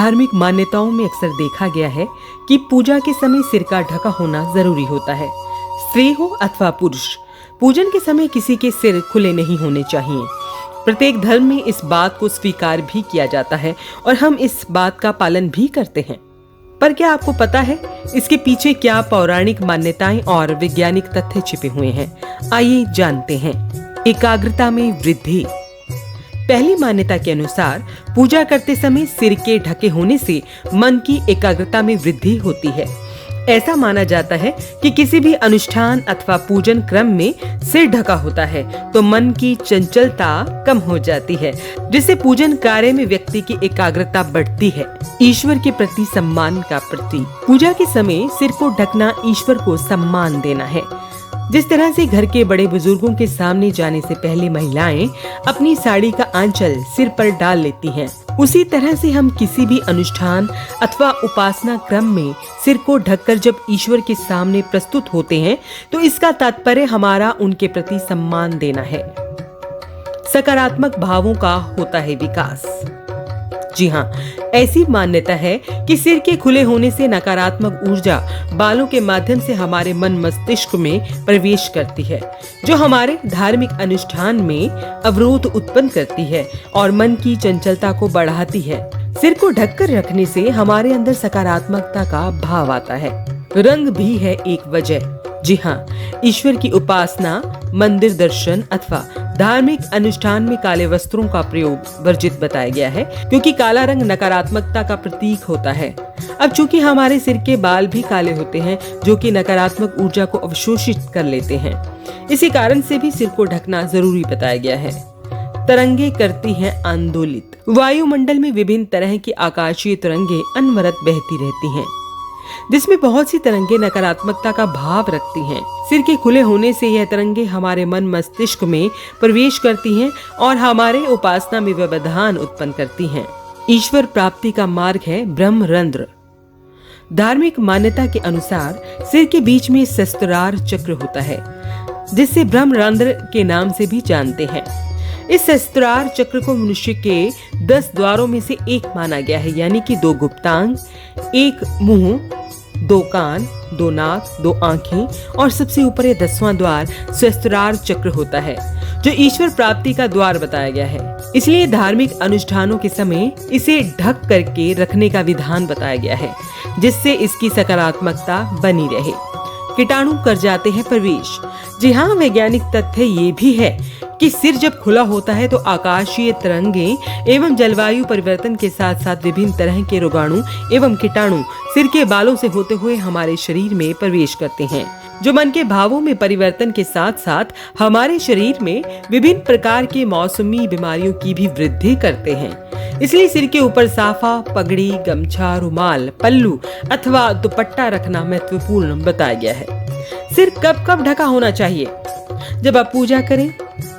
धार्मिक मान्यताओं में अक्सर देखा गया है कि पूजा के समय सिर का ढका होना जरूरी होता है। स्त्री हो अथवा पुरुष, पूजन के समय किसी के सिर खुले नहीं होने चाहिए। प्रत्येक धर्म में इस बात को स्वीकार भी किया जाता है और हम इस बात का पालन भी करते हैं। पर क्या आपको पता है इसके पीछे क्या पौराणिक मान्यताएं और वैज्ञानिक तथ्य छिपे हुए हैं? आइए जानते हैं। एकाग्रता में वृद्धि। पहली मान्यता के अनुसार पूजा करते समय सिर के ढके होने से मन की एकाग्रता में वृद्धि होती है। ऐसा माना जाता है कि किसी भी अनुष्ठान अथवा पूजन क्रम में सिर ढका होता है तो मन की चंचलता कम हो जाती है, जिससे पूजन कार्य में व्यक्ति की एकाग्रता बढ़ती है। ईश्वर के प्रति सम्मान का प्रतीक। पूजा के समय सिर को ढकना ईश्वर को सम्मान देना है। जिस तरह से घर के बड़े बुजुर्गों के सामने जाने से पहले महिलाएं अपनी साड़ी का आंचल सिर पर डाल लेती हैं, उसी तरह से हम किसी भी अनुष्ठान अथवा उपासना क्रम में सिर को ढककर जब ईश्वर के सामने प्रस्तुत होते हैं तो इसका तात्पर्य हमारा उनके प्रति सम्मान देना है। सकारात्मक भावों का होता है विकास। जी हाँ, ऐसी मान्यता है कि सिर के खुले होने से नकारात्मक ऊर्जा बालों के माध्यम से हमारे मन मस्तिष्क में प्रवेश करती है, जो हमारे धार्मिक अनुष्ठान में अवरोध उत्पन्न करती है और मन की चंचलता को बढ़ाती है। सिर को ढककर रखने से हमारे अंदर सकारात्मकता का भाव आता है। रंग भी है एक वजह। जी हाँ, ईश्वर की उपासना, मंदिर दर्शन अथवा धार्मिक अनुष्ठान में काले वस्त्रों का प्रयोग वर्जित बताया गया है, क्योंकि काला रंग नकारात्मकता का प्रतीक होता है। अब चूंकि हमारे सिर के बाल भी काले होते हैं, जो कि नकारात्मक ऊर्जा को अवशोषित कर लेते हैं, इसी कारण से भी सिर को ढकना जरूरी बताया गया है। तरंगे करती हैं आंदोलित। वायुमंडल में विभिन्न तरह की आकाशीय तरंगे अनवरत बहती रहती हैं, जिसमें बहुत सी तरंगे नकारात्मकता का भाव रखती हैं। सिर के खुले होने से यह तरंगे हमारे मन मस्तिष्क में प्रवेश करती हैं और हमारे उपासना में व्यवधान उत्पन्न करती हैं। ईश्वर प्राप्ति का मार्ग है ब्रह्मरंध्र। धार्मिक मान्यता के अनुसार सिर के बीच में सहस्त्रार चक्र होता है, जिसे ब्रह्मरंध्र के नाम से भी जानते हैं। इस सहस्त्रार चक्र को मनुष्य के 10 द्वारों में से एक माना गया है, यानी कि 2 गुप्तांग, 1 मुंह, 2 कान, 2 नाक, 2 आंखें और सबसे ऊपर 10वां द्वार सहस्त्रार चक्र होता है, जो ईश्वर प्राप्ति का द्वार बताया गया है। इसलिए धार्मिक अनुष्ठानों के समय इसे ढक करके रखने का विधान बताया गया है, जिससे इसकी सकारात्मकता बनी रहे। कीटाणु कर जाते हैं प्रवेश। जी हाँ, वैज्ञानिक तथ्य ये भी है कि सिर जब खुला होता है तो आकाशीय तरंगे एवं जलवायु परिवर्तन के साथ साथ विभिन्न तरह के रोगाणु एवं कीटाणु सिर के बालों से होते हुए हमारे शरीर में प्रवेश करते हैं, जो मन के भावों में परिवर्तन के साथ साथ हमारे शरीर में विभिन्न प्रकार के मौसमी बीमारियों की भी वृद्धि करते हैं। इसलिए सिर के ऊपर साफा, पगड़ी, गमछा, रुमाल, पल्लू अथवा दुपट्टा रखना महत्वपूर्ण बताया गया है। सिर कब कब ढका होना चाहिए? जब आप पूजा करें,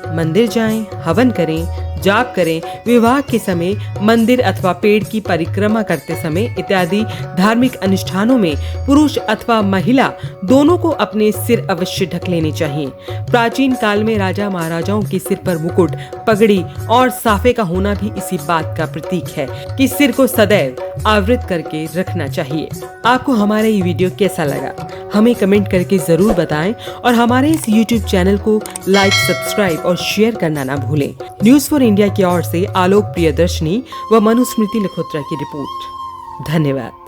मंदिर जाएं, हवन करें, जाप करें, विवाह के समय, मंदिर अथवा पेड़ की परिक्रमा करते समय इत्यादि धार्मिक अनुष्ठानों में पुरुष अथवा महिला दोनों को अपने सिर अवश्य ढक लेने चाहिए। प्राचीन काल में राजा महाराजाओं के सिर पर मुकुट, पगड़ी और साफे का होना भी इसी बात का प्रतीक है कि सिर को सदैव आवृत करके रखना चाहिए। आपको हमारा ये वीडियो कैसा लगा? हमें कमेंट करके जरूर बताएं और हमारे इस YouTube चैनल को लाइक, सब्सक्राइब और शेयर करना ना भूलें। न्यूज़ फॉर इंडिया की ओर से आलोक प्रियदर्शनी व मनुस्मृति लखोत्रा की रिपोर्ट। धन्यवाद।